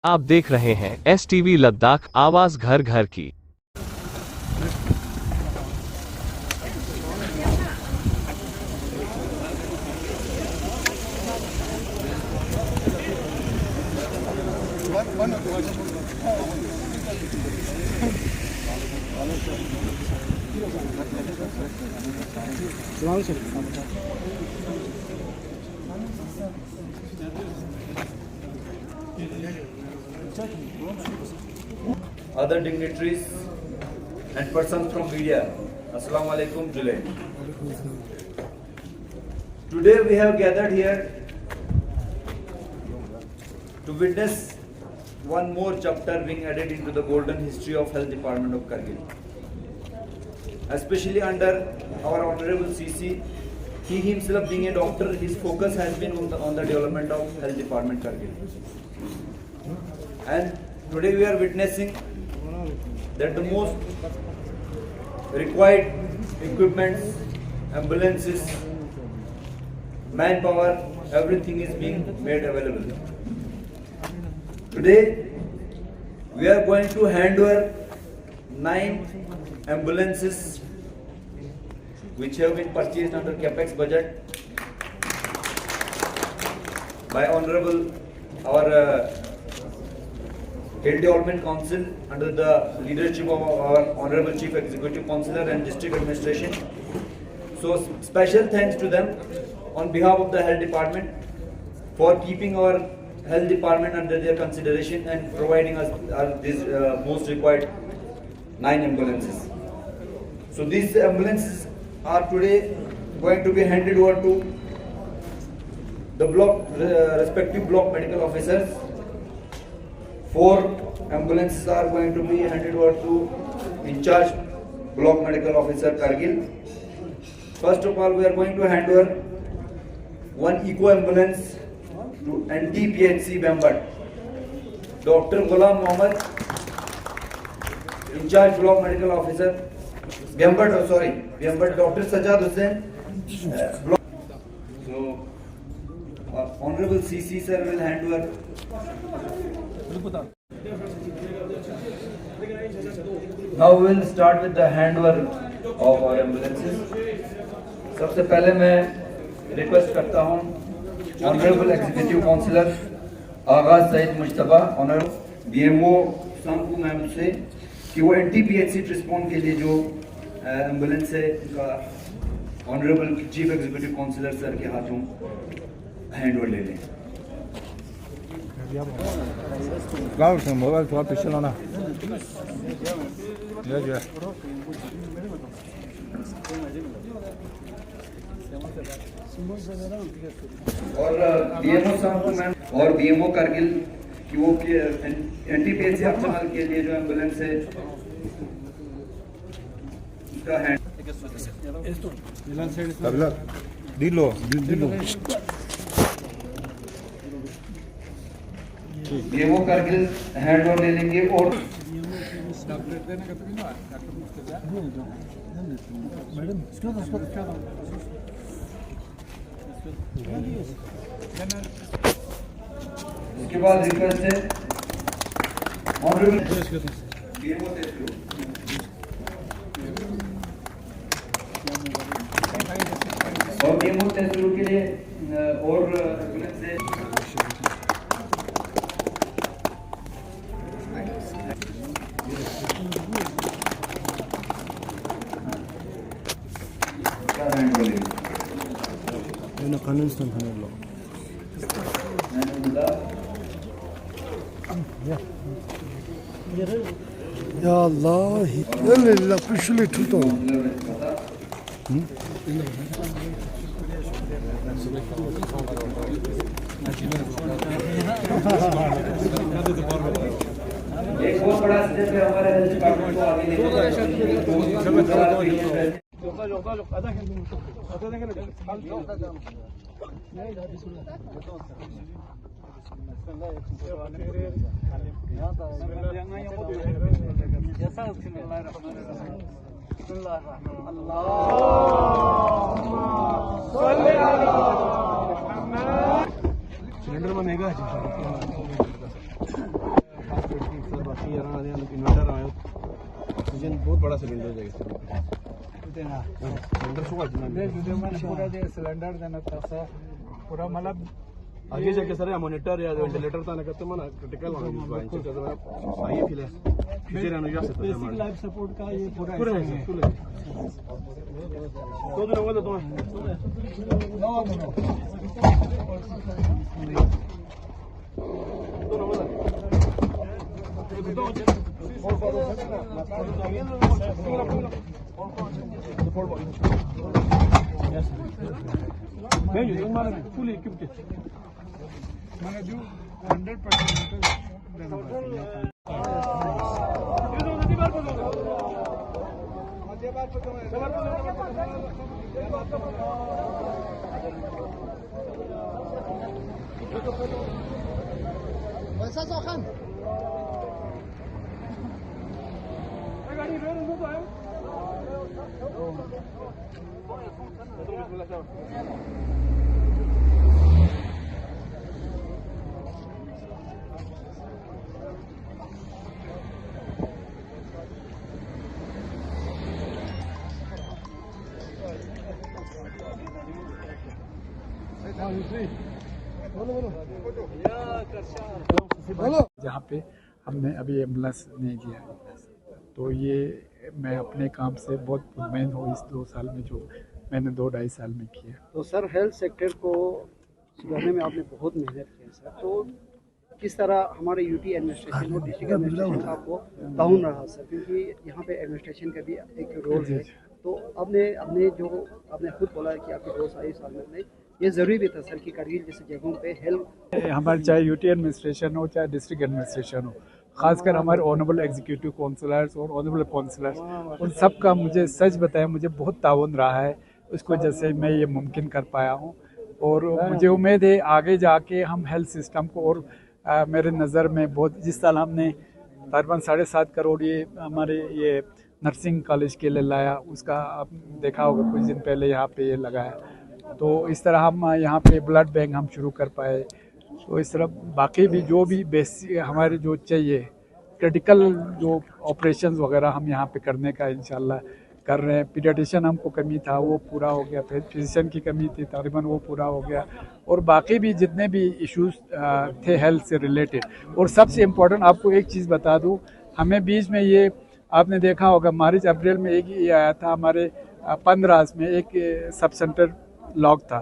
आप देख रहे हैं STV लद्दाख, आवाज घर घर की। Other dignitaries and persons from media, Assalamu alaikum, July. Today we have gathered here to witness one more chapter being added into the golden history of Health Department of Kargil. Especially under our Honorable CC, he himself being a doctor, his focus has been on the development of Health Department Kargil. And today we are witnessing that the most required equipments, ambulances, manpower, everything is being made available. Today we are going to hand over 9 ambulances which have been purchased under Capex budget by Honorable our Health Development Council under the leadership of our Honorable Chief Executive Councillor and District Administration. So special thanks to them on behalf of the Health Department for keeping our Health Department under their consideration and providing us these most required 9 ambulances. So these ambulances are today going to be handed over to the respective block medical officers. 4 ambulances are going to be handed over to in charge block medical officer Kargil. First of all, we are going to hand over 1 eco ambulance to NTPHC Bambat. Dr. Ghulam Mohammed, in charge block medical officer Bambat. Bambat. Dr. Sajad Hussain, block. So, Honorable CC sir will hand over. Now we will start with the handover of our ambulances. सबसे पहले मैं request करता हूँ honourable executive councillor Aagaz Syed Mushtaba honourable BMO Sanku ma'am से कि वो NTPHC ट्रिस्पोन के लिए जो एम्बुलेंस है उनका honourable chief executive councillor sir के हाथों हैंडओवर ले लें। Claro, se mueve el tual pichón ना ya और BMO सांकू मैम और BMO करगिल कि वो NTPHC अस्पताल के लिए जो एम्बुलेंस है उसका hand dilo BMO Kargil handover ले लेंगे और इसके बाद रिक्वेस्ट है ऑनरेबल BMO और BMO तहसील के लिए और एम्बुलेंस है Una kanon stone hanelo. Ya Allah, la pishuli tuto. एक बहुत बड़ा स्टेप है हमारे हेल्थ डिपार्टमेंट को आगे लेकर सिलेंडर बनेगा इन्वर्टर आया ऑक्सीजन बहुत बड़ा सिलेंडर जाएगा सिलेंडर देना तसा पूरा मतलब आगे जाके सर मॉनिटर या वेंटिलेटर तो ना करते मना क्रिटिकल होना सही फिले फिर बेसिक लाइफ सपोर्ट का ये पूरा है तो दिन होगा तो fully equipped. मैंने जो 100% वैसा सौखन गाड़ी रेल में तो है जहाँ पे हमने अभी एम्बुलेंस नहीं दिया तो ये मैं अपने काम से बहुत मुतमईन हूँ इस 2 साल में जो मैंने 2-2.5 साल में किया। तो सर हेल्थ सेक्टर को सुधारने में आपने बहुत मेहनत की सर, तो किस तरह हमारे यूटी एडमिनिस्ट्रेशन और डिस्ट्रिक्ट एडमिनिस्ट्रेशन का आपको ताउन रहा सर, क्योंकि यहाँ पे एडमिनिस्ट्रेशन का भी एक रोल है। तो आपने खुद बोला कि आपके 2 साल में ये ज़रूरी भी था सर कि कारगिल जैसे जगहों पे हेल्थ हमारे चाहे यूटी एडमिनिस्ट्रेशन हो चाहे डिस्ट्रिक्ट एडमिनिस्ट्रेशन हो, खासकर हमारे ऑनरेबल एग्जीक्यूटिव काउंसलर्स और ऑनरेबल काउंसलर्स, उन सब का मुझे सच बताया मुझे बहुत ताउन रहा है। उसकी वजह से मैं ये मुमकिन कर पाया हूँ और मुझे उम्मीद है आगे जाके हम हेल्थ सिस्टम को और मेरे नज़र में बहुत, जिस साल हमने तकरीबन 7.5 करोड़ ये हमारे ये नर्सिंग कॉलेज के लिए लाया, उसका आप देखा होगा कुछ दिन पहले यहाँ पे ये लगाया। तो इस तरह हम यहाँ पे ब्लड बैंक हम शुरू कर पाए। तो इस तरह बाकी भी जो भी बेसिक हमारे जो चाहिए क्रिटिकल जो ऑपरेशंस वगैरह हम यहाँ पे करने का इंशाल्लाह कर रहे हैं। पीडियाट्रिशियन हमको कमी था वो पूरा हो गया, फिर फिजिशियन की कमी थी तकरीबन वो पूरा हो गया, और बाकी भी जितने भी इश्यूज थे हेल्थ से रिलेटेड। और सबसे इम्पोर्टेंट आपको एक चीज़ बता दूँ, हमें बीच में ये आपने देखा होगा मार्च अप्रैल में एक ये आया था हमारे 15 में एक सब सेंटर लॉक था,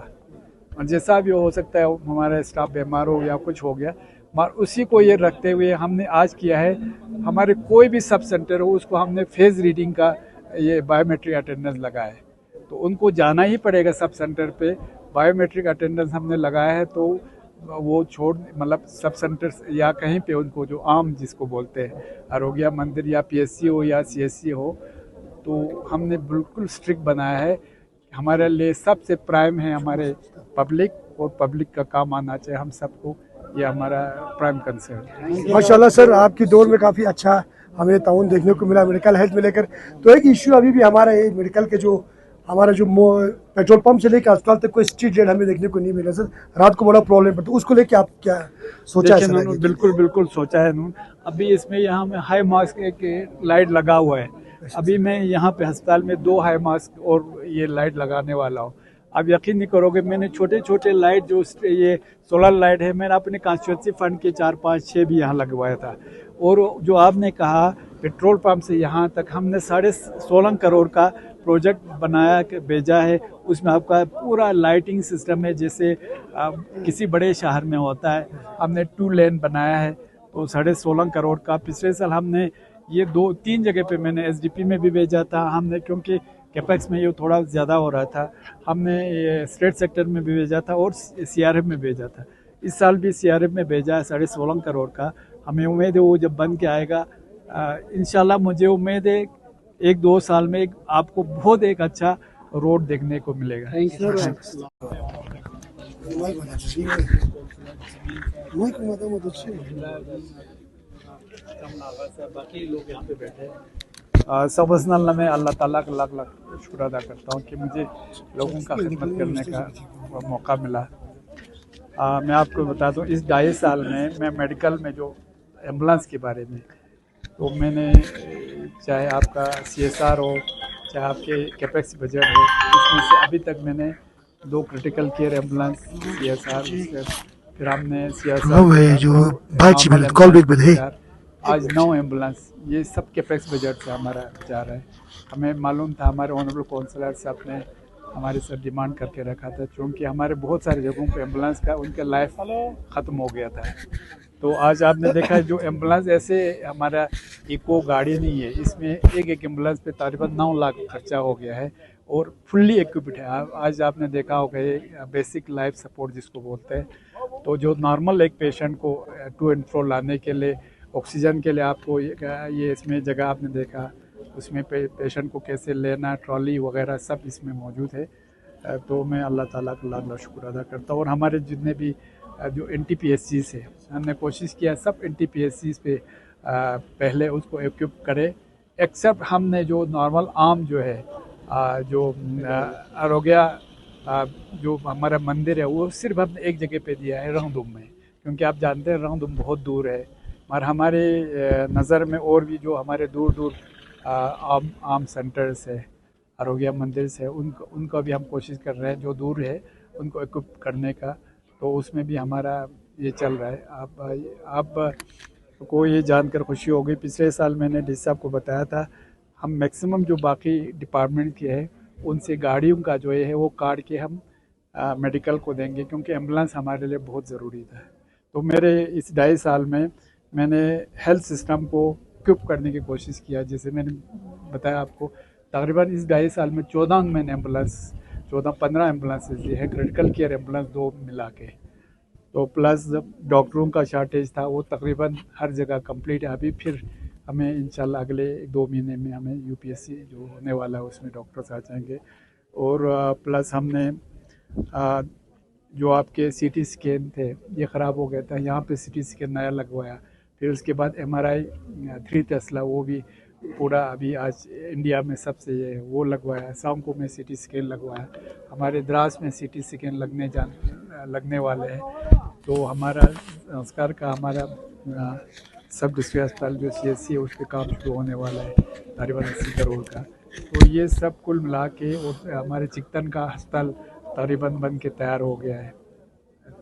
और जैसा भी हो सकता है हमारा स्टाफ बीमार हो या कुछ हो गया, मगर उसी को ये रखते हुए हमने आज किया है हमारे कोई भी सब सेंटर हो उसको हमने फेस रीडिंग का ये बायोमेट्रिक अटेंडेंस लगाया है। तो उनको जाना ही पड़ेगा सब सेंटर पे, बायोमेट्रिक अटेंडेंस हमने लगाया है। तो वो छोड़ मतलब सब सेंटर या कहीं पे उनको जो आम जिसको बोलते हैं आरोग्य मंदिर या पीएससी हो या सीएससी हो, तो हमने बिल्कुल स्ट्रिक्ट बनाया है। हमारे लिए सबसे प्राइम है हमारे पब्लिक, और पब्लिक का काम आना चाहिए हम सबको, ये हमारा प्राइम कंसर्न। माशाल्लाह सर, आपकी दौर में काफ़ी अच्छा हमें ताउन देखने को मिला मेडिकल हेल्थ में लेकर। तो एक इश्यू अभी भी हमारा है मेडिकल के, जो हमारा जो पेट्रोल पंप से लेकर अस्पताल तक कोई स्ट्रीट लाइट हमें देखने को नहीं मिला सर, रात को बड़ा प्रॉब्लम पड़ता है, उसको लेके आप क्या सोचा है? बिल्कुल सोचा है नून। अभी इसमें यहाँ में हाई मास्क एक लाइट लगा हुआ है, अभी मैं यहाँ पे अस्पताल में 2 हाई मास्क और ये लाइट लगाने वाला हूँ। आप यकीन नहीं करोगे, मैंने छोटे छोटे लाइट जो ये सोलर लाइट है मैंने अपने कॉन्स्टिट्यूंसी फंड के 4, 5, 6 भी यहाँ लगवाया था। और जो आपने कहा पेट्रोल पंप से यहाँ तक हमने 16.5 करोड़ का प्रोजेक्ट बनाया भेजा है, उसमें आपका पूरा लाइटिंग सिस्टम है जैसे किसी बड़े शहर में होता है। हमने 2 लेन बनाया है, तो 16.5 करोड़ का। पिछले साल हमने ये 2-3 जगह पे मैंने एसडीपी में भी भेजा था हमने, क्योंकि कैपेक्स में ये थोड़ा ज़्यादा हो रहा था, हमने ये स्टेट सेक्टर में भी भेजा था और सीआरएफ में भेजा था। इस साल भी सीआरएफ में भेजा है 16.5 करोड़ का। हमें उम्मीद है वो जब बन के आएगा इंशाल्लाह, मुझे उम्मीद है 1-2 साल में आपको बहुत एक अच्छा रोड देखने को मिलेगा। बाकी लोग यहाँ पे बैठे हैं। सब पर्सनल में अल्लाह ताला का लाख लाख शुक्र अदा करता हूँ कि मुझे लोगों का खिदमत करने का मौका मिला। मैं आपको बता दूँ इस 2.5 साल में मैं मेडिकल में जो एम्बुलेंस के बारे में तो मैंने चाहे आपका CSR हो, चाहे आपके कैपेक्स बजट हो, उसमें से अभी तक मैंने 2 क्रिटिकल केयर एम्बुलेंस CSR, फिर हमने CSR Bravo, के साथ जो 2 बातचीत नॉर्मल कॉल एम्बुलेंस बैक बधे CSR, आज 9 एम्बुलेंस, ये सब कैपेक्स बजट से हमारा जा रहा है। हमें मालूम था, हमारे ऑनरेबल काउंसलर साहब ने हमारे सर डिमांड करके रखा था, क्योंकि हमारे बहुत सारे जगहों पे एम्बुलेंस का उनका लाइफ ख़त्म हो गया था। तो आज आपने देखा है जो एम्बुलेंस ऐसे हमारा इको गाड़ी नहीं है, इसमें एक एम्बुलेंस पे तकरीबन 9 लाख खर्चा हो गया है और फुल्ली इक्विप्ड है। आज आपने देखा होगा ये बेसिक लाइफ सपोर्ट जिसको बोलते हैं, तो जो नॉर्मल एक पेशेंट को टू एंड फ्रो लाने के लिए, ऑक्सीजन के लिए आपको ये इसमें जगह आपने देखा, उसमें पेशेंट को कैसे लेना, ट्रॉली वगैरह सब इसमें मौजूद है। तो मैं अल्लाह ताला का लाख लाख शुक्र अदा करता हूँ। और हमारे जितने भी जो NTPSCs है, हमने कोशिश किया सब NTPSCs पे पहले उसको इक्विप करें, एक्सेप्ट हमने जो नॉर्मल आम जो है जो आरोग्य जो हमारा मंदिर है वो सिर्फ हमने एक जगह पे दिया है, रंगदुम में, क्योंकि आप जानते हैं रंगदुम बहुत दूर है। और हमारे नज़र में और भी जो हमारे दूर दूर आम सेंटर्स है, आरोग्य मंदिर से, उनको भी हम कोशिश कर रहे हैं जो दूर है उनको इक्विप करने का। तो उसमें भी हमारा ये चल रहा है। आप को ये जानकर खुशी होगी, पिछले साल मैंने डी साहब को बताया था, हम मैक्सिमम जो बाकी डिपार्टमेंट के हैं उनसे गाड़ियों का जो है वो काट के हम मेडिकल को देंगे, क्योंकि एम्बुलेंस हमारे लिए बहुत ज़रूरी था। तो मेरे इस 2.5 साल में मैंने हेल्थ सिस्टम को इक्विप करने की कोशिश किया। जैसे मैंने बताया आपको, तकरीबन इस 2.5 साल में 14 मैंने एम्बुलेंस 14-15 एम्बुलेंसेज दी है, क्रिटिकल केयर एम्बुलेंस 2 मिला के। तो प्लस डॉक्टरों का शार्टेज था, वो तकरीबन हर जगह कंप्लीट है। अभी फिर हमें इंशाल्लाह अगले 2 महीने में हमें UPSC जो होने वाला है उसमें डॉक्टर्स आ जाएंगे। और प्लस हमने जो आपके CT स्कैन थे ये ख़राब हो गया था, यहाँ पे CT स्कैन नया लगवाया। फिर उसके बाद MRI 3 टेस्ला वो भी पूरा अभी आज इंडिया में सबसे ये है, वो लगवाया। सांको में CT स्कैन लगवाया, हमारे द्रास में CT स्कैन लगने वाले हैं। तो हमारा संस्कार का हमारा सब डिस्ट्रिक्ट अस्पताल जो CSC है उस पर काम शुरू होने वाला है, तकरीबन 80 करोड़ का। तो ये सब कुल मिला के और हमारे चिकतन का अस्पताल तकरीबन बन के तैयार हो गया है।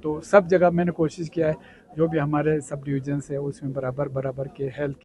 तो सब जगह मैंने कोशिश किया है जो भी हमारे सब डिवीजन है उसमें बराबर के हेल्थ